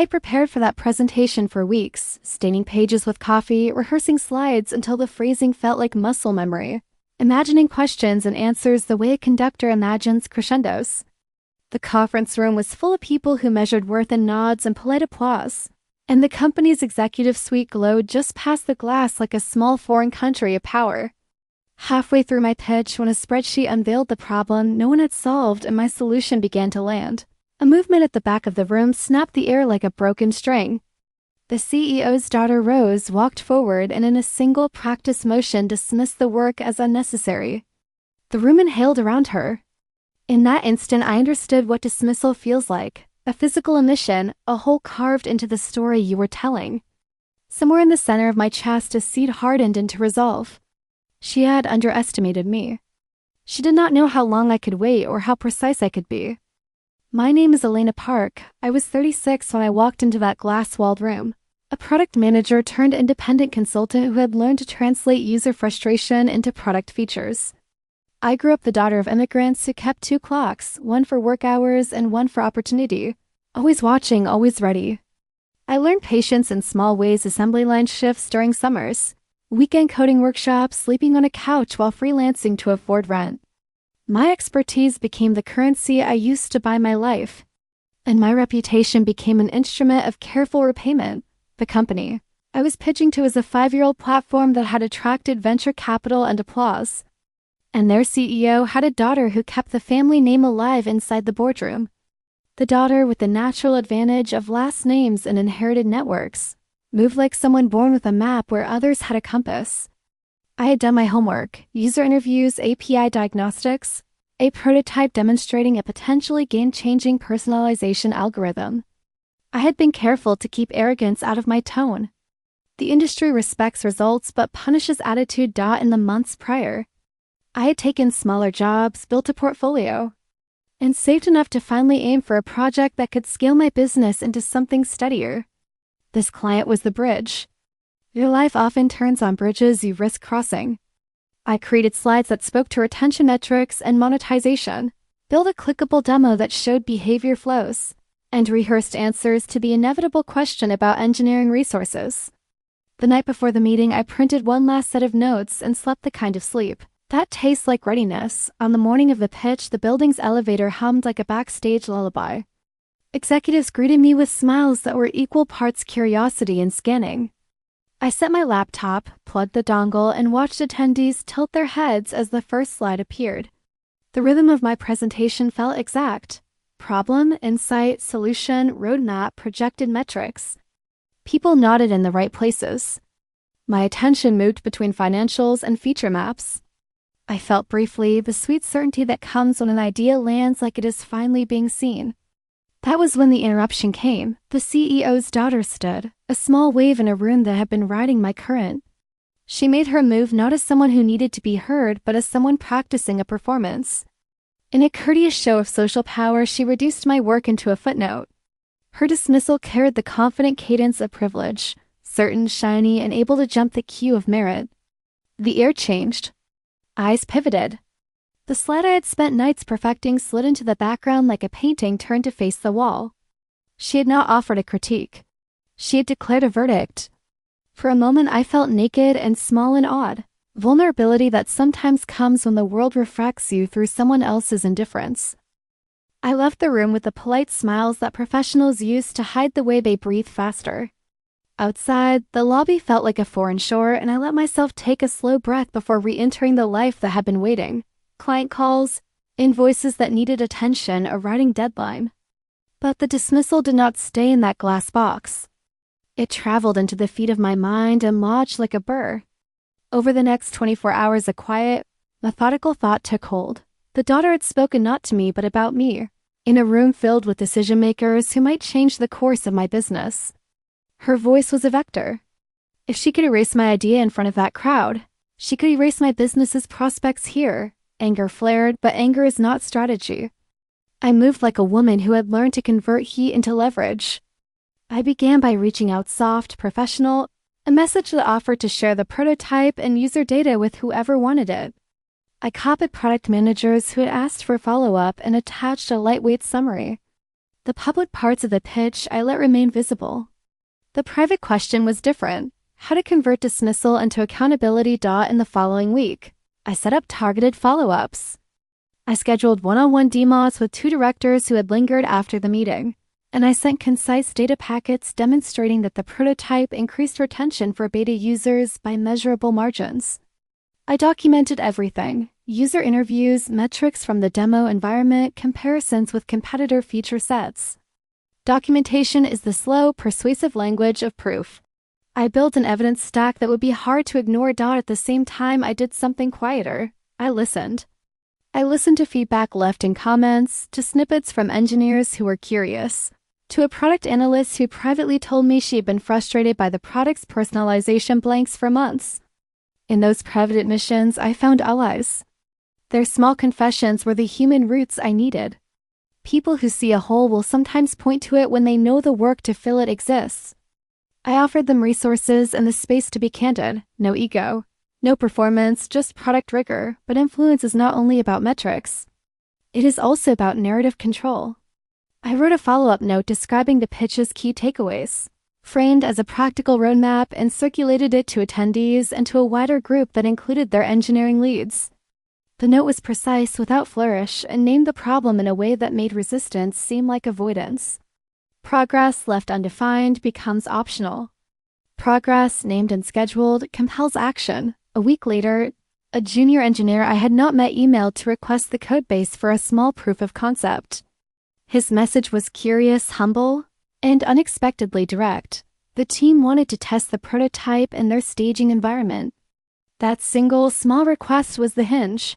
I prepared for that presentation for weeks, staining pages with coffee, rehearsing slides until the phrasing felt like muscle memory, imagining questions and answers the way a conductor imagines crescendos. The conference room was full of people who measured worth in nods and polite applause, and the company's executive suite glowed just past the glass like a small foreign country of power. Halfway through my pitch, when a spreadsheet unveiled the problem no one had solved and my solution began to land, a movement at the back of the room snapped the air like a broken string. The CEO's daughter rose, walked forward, and in a single practice motion dismissed the work as unnecessary. The room inhaled around her. In that instant, I understood what dismissal feels like. A physical omission, a hole carved into the story you were telling. Somewhere in the center of my chest, a seed hardened into resolve. She had underestimated me. She did not know how long I could wait or how precise I could be. My name is Elena Park. I was 36 when I walked into that glass-walled room. A product manager turned independent consultant who had learned to translate user frustration into product features. I grew up the daughter of immigrants who kept 2 clocks, one for work hours and one for opportunity. Always watching, always ready. I learned patience in small ways, assembly line shifts during summers, weekend coding workshops, sleeping on a couch while freelancing to afford rent. My expertise became the currency I used to buy my life, and my reputation became an instrument of careful repayment. The company I was pitching to was a 5-year-old platform that had attracted venture capital and applause, and their CEO had a daughter who kept the family name alive inside the boardroom. The daughter, with the natural advantage of last names and inherited networks, moved like someone born with a map where others had a compass. I had done my homework, user interviews, API diagnostics, a prototype demonstrating a potentially game-changing personalization algorithm. I had been careful to keep arrogance out of my tone. The industry respects results but punishes attitude. In the months prior, I had taken smaller jobs, built a portfolio, and saved enough to finally aim for a project that could scale my business into something steadier. This client was the bridge. Your life often turns on bridges you risk crossing. I created slides that spoke to retention metrics and monetization, built a clickable demo that showed behavior flows, and rehearsed answers to the inevitable question about engineering resources. The night before the meeting, I printed one last set of notes and slept the kind of sleep that tastes like readiness. On the morning of the pitch, the building's elevator hummed like a backstage lullaby. Executives greeted me with smiles that were equal parts curiosity and scanning. I set my laptop, plugged the dongle, and watched attendees tilt their heads as the first slide appeared. The rhythm of my presentation felt exact. Problem, insight, solution, roadmap, projected metrics. People nodded in the right places. My attention moved between financials and feature maps. I felt briefly the sweet certainty that comes when an idea lands like it is finally being seen. That was when the interruption came. The CEO's daughter stood, a small wave in a room that had been riding my current. She made her move not as someone who needed to be heard, but as someone practicing a performance. In a courteous show of social power, she reduced my work into a footnote. Her dismissal carried the confident cadence of privilege, certain, shiny, and able to jump the queue of merit. The air changed. Eyes pivoted. The slide I had spent nights perfecting slid into the background like a painting turned to face the wall. She had not offered a critique. She had declared a verdict. For a moment, I felt naked and small and odd. Vulnerability that sometimes comes when the world refracts you through someone else's indifference. I left the room with the polite smiles that professionals use to hide the way they breathe faster. Outside, the lobby felt like a foreign shore, and I let myself take a slow breath before re-entering the life that had been waiting. Client calls, invoices that needed attention, a writing deadline. But the dismissal did not stay in that glass box. It traveled into the feet of my mind and lodged like a burr. Over the next 24 hours, a quiet, methodical thought took hold. The daughter had spoken not to me, but about me, in a room filled with decision-makers who might change the course of my business. Her voice was a vector. If she could erase my idea in front of that crowd, she could erase my business's prospects here. Anger flared, but anger is not strategy. I moved like a woman who had learned to convert heat into leverage. I began by reaching out soft, professional, a message that offered to share the prototype and user data with whoever wanted it. I copied product managers who had asked for follow-up and attached a lightweight summary. The public parts of the pitch I let remain visible. The private question was different: how to convert dismissal into accountability. In the following week, I set up targeted follow-ups. I scheduled one-on-one demos with 2 directors who had lingered after the meeting, and I sent concise data packets demonstrating that the prototype increased retention for beta users by measurable margins. I documented everything: user interviews, metrics from the demo environment, comparisons with competitor feature sets. Documentation is the slow, persuasive language of proof. I built an evidence stack that would be hard to ignore. At the same time, I did something quieter. I listened. I listened to feedback left in comments, to snippets from engineers who were curious, to a product analyst who privately told me she had been frustrated by the product's personalization blanks for months. In those private admissions, I found allies. Their small confessions were the human roots I needed. People who see a hole will sometimes point to it when they know the work to fill it exists. I offered them resources and the space to be candid. No ego, no performance, just product rigor. But influence is not only about metrics. It is also about narrative control. I wrote a follow-up note describing the pitch's key takeaways, framed as a practical roadmap, and circulated it to attendees and to a wider group that included their engineering leads. The note was precise without flourish and named the problem in a way that made resistance seem like avoidance. Progress left undefined becomes optional. Progress named and scheduled compels action. A week later, a junior engineer I had not met emailed to request the codebase for a small proof of concept. His message was curious, humble, and unexpectedly direct. The team wanted to test the prototype in their staging environment. That single, small request was the hinge.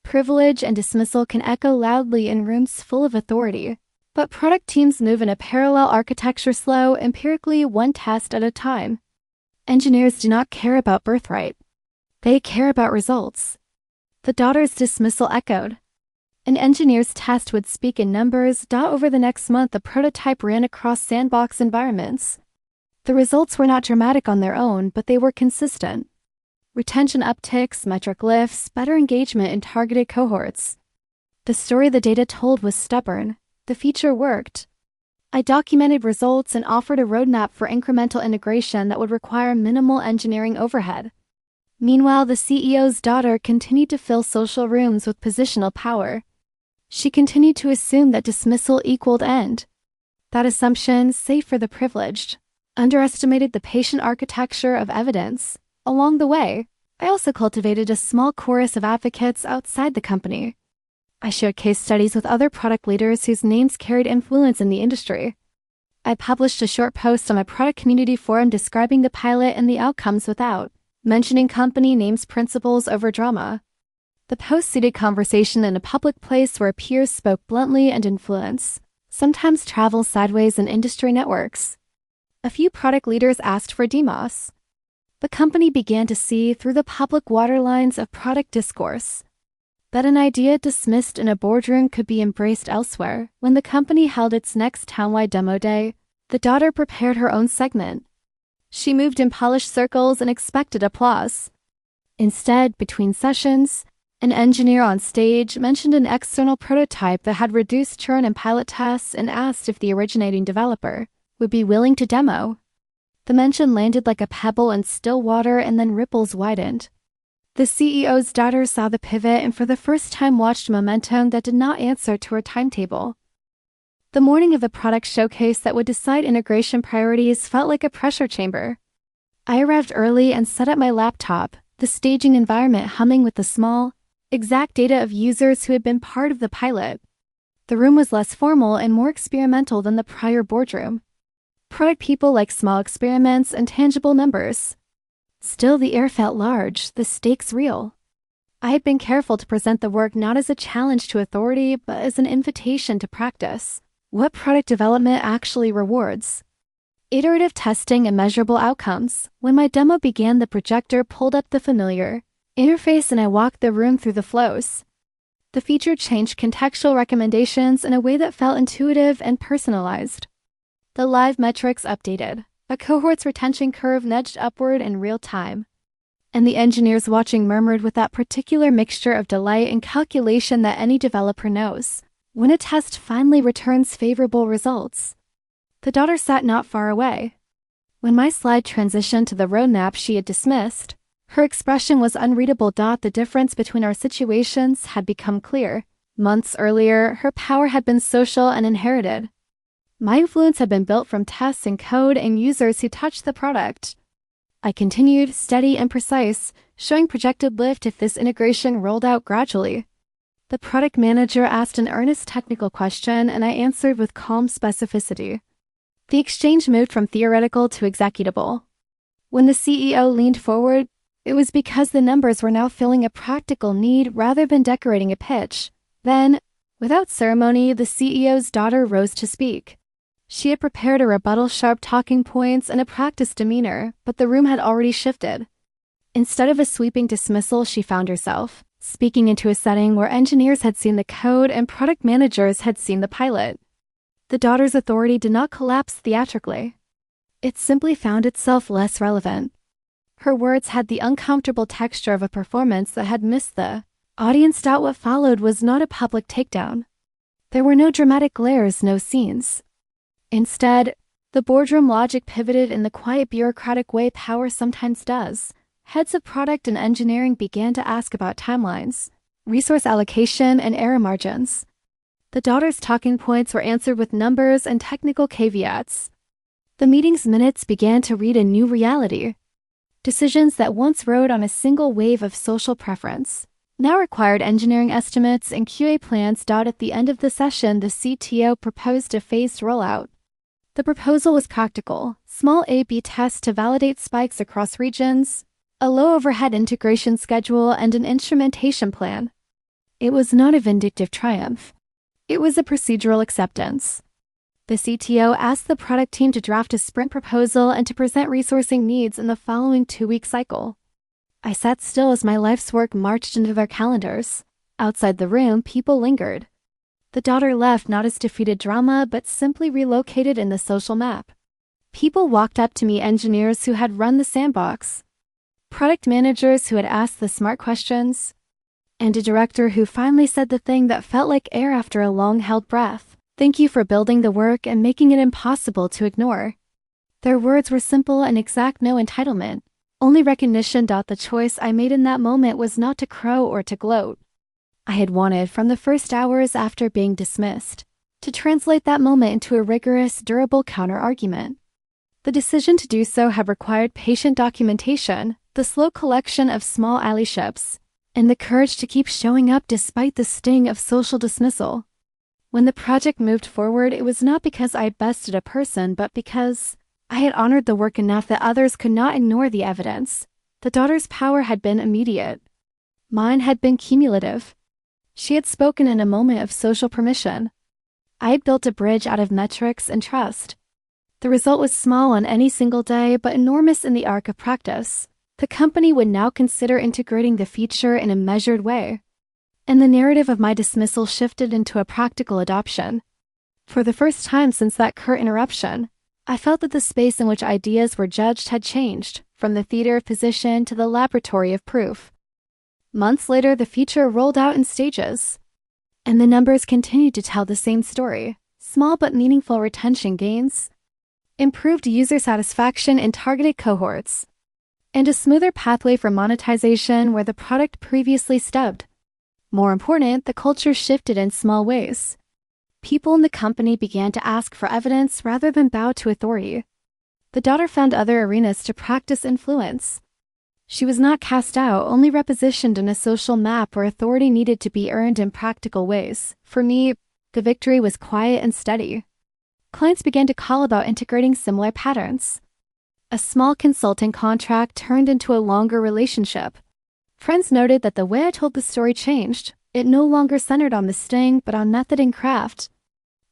Privilege and dismissal can echo loudly in rooms full of authority, but product teams move in a parallel architecture, slow, empirically, one test at a time. Engineers do not care about birthright. They care about results. The daughter's dismissal echoed. An engineer's test would speak in numbers. Over the next month, the prototype ran across sandbox environments. The results were not dramatic on their own, but they were consistent. Retention upticks, metric lifts, better engagement in targeted cohorts. The story the data told was stubborn. The feature worked. I documented results and offered a roadmap for incremental integration that would require minimal engineering overhead. Meanwhile, the CEO's daughter continued to fill social rooms with positional power. She continued to assume that dismissal equaled end. That assumption, safe for the privileged, underestimated the patient architecture of evidence. Along the way, I also cultivated a small chorus of advocates outside the company. I shared case studies with other product leaders whose names carried influence in the industry. I published a short post on my product community forum describing the pilot and the outcomes without mentioning company names, principles over drama. The post seeded conversation in a public place where peers spoke bluntly, and influence sometimes travels sideways in industry networks. A few product leaders asked for demos. The company began to see through the public waterlines of product discourse that an idea dismissed in a boardroom could be embraced elsewhere. When the company held its next townwide demo day, the daughter prepared her own segment. She moved in polished circles and expected applause. Instead, between sessions, an engineer on stage mentioned an external prototype that had reduced churn in pilot tests and asked if the originating developer would be willing to demo. The mention landed like a pebble in still water, and then ripples widened. The CEO's daughter saw the pivot and for the first time watched momentum that did not answer to her timetable. The morning of the product showcase that would decide integration priorities felt like a pressure chamber. I arrived early and set up my laptop, the staging environment humming with the small, exact data of users who had been part of the pilot. The room was less formal and more experimental than the prior boardroom. Product people like small experiments and tangible numbers. Still, the air felt large, the stakes real. I had been careful to present the work not as a challenge to authority, but as an invitation to practice what product development actually rewards. Iterative testing and measurable outcomes. When my demo began, the projector pulled up the familiar interface and I walked the room through the flows. The feature changed contextual recommendations in a way that felt intuitive and personalized. The live metrics updated. A cohort's retention curve nudged upward in real time. And the engineers watching murmured with that particular mixture of delight and calculation that any developer knows. When a test finally returns favorable results, the daughter sat not far away. When my slide transitioned to the roadmap she had dismissed, her expression was unreadable. The difference between our situations had become clear. Months earlier, her power had been social and inherited. My influence had been built from tests and code and users who touched the product. I continued, steady and precise, showing projected lift if this integration rolled out gradually. The product manager asked an earnest technical question, and I answered with calm specificity. The exchange moved from theoretical to executable. When the CEO leaned forward, it was because the numbers were now filling a practical need rather than decorating a pitch. Then, without ceremony, the CEO's daughter rose to speak. She had prepared a rebuttal, sharp talking points, and a practiced demeanor, but the room had already shifted. Instead of a sweeping dismissal, she found herself speaking into a setting where engineers had seen the code and product managers had seen the pilot. The daughter's authority did not collapse theatrically. It simply found itself less relevant. Her words had the uncomfortable texture of a performance that had missed the audience. What followed was not a public takedown. There were no dramatic glares, no scenes. Instead, the boardroom logic pivoted in the quiet bureaucratic way power sometimes does. Heads of product and engineering began to ask about timelines, resource allocation, and error margins. The daughter's talking points were answered with numbers and technical caveats. The meeting's minutes began to read a new reality. Decisions that once rode on a single wave of social preference now required engineering estimates and QA plans. At the end of the session, the CTO proposed a phased rollout. The proposal was practical: small A/B tests to validate spikes across regions, a low overhead integration schedule, and an instrumentation plan. It was not a vindictive triumph. It was a procedural acceptance. The CTO asked the product team to draft a sprint proposal and to present resourcing needs in the following 2-week cycle. I sat still as my life's work marched into their calendars. Outside the room, people lingered. The daughter left not as defeated drama, but simply relocated in the social map. People walked up to me, engineers who had run the sandbox, product managers who had asked the smart questions, and a director who finally said the thing that felt like air after a long-held breath. Thank you for building the work and making it impossible to ignore. Their words were simple and exact: no entitlement, only recognition. The choice I made in that moment was not to crow or to gloat. I had wanted, from the first hours after being dismissed, to translate that moment into a rigorous, durable counter-argument. The decision to do so had required patient documentation, the slow collection of small allyships, and the courage to keep showing up despite the sting of social dismissal. When the project moved forward, it was not because I had bested a person, but because I had honored the work enough that others could not ignore the evidence. The daughter's power had been immediate. Mine had been cumulative. She had spoken in a moment of social permission. I had built a bridge out of metrics and trust. The result was small on any single day, but enormous in the arc of practice. The company would now consider integrating the feature in a measured way, and the narrative of my dismissal shifted into a practical adoption. For the first time since that curt interruption, I felt that the space in which ideas were judged had changed, from the theater of position to the laboratory of proof. Months later, the feature rolled out in stages, and the numbers continued to tell the same story: small but meaningful retention gains, improved user satisfaction in targeted cohorts, and a smoother pathway for monetization where the product previously stubbed. More important, the culture shifted in small ways. People in the company began to ask for evidence rather than bow to authority. The daughter found other arenas to practice influence. She was not cast out, only repositioned in a social map where authority needed to be earned in practical ways. For me, the victory was quiet and steady. Clients began to call about integrating similar patterns. A small consulting contract turned into a longer relationship. Friends noted that the way I told the story changed. It no longer centered on the sting, but on method and craft.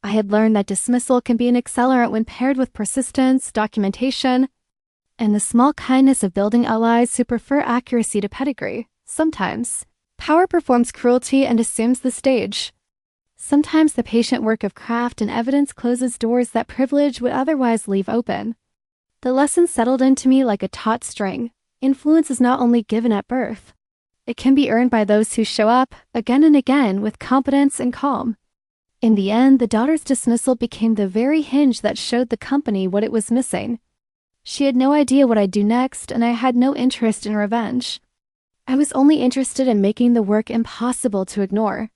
I had learned that dismissal can be an accelerant when paired with persistence, documentation, and the small kindness of building allies who prefer accuracy to pedigree. Sometimes, power performs cruelty and assumes the stage. Sometimes the patient work of craft and evidence closes doors that privilege would otherwise leave open. The lesson settled into me like a taut string. Influence is not only given at birth. It can be earned by those who show up, again and again, with competence and calm. In the end, the daughter's dismissal became the very hinge that showed the company what it was missing. She had no idea what I'd do next, and I had no interest in revenge. I was only interested in making the work impossible to ignore.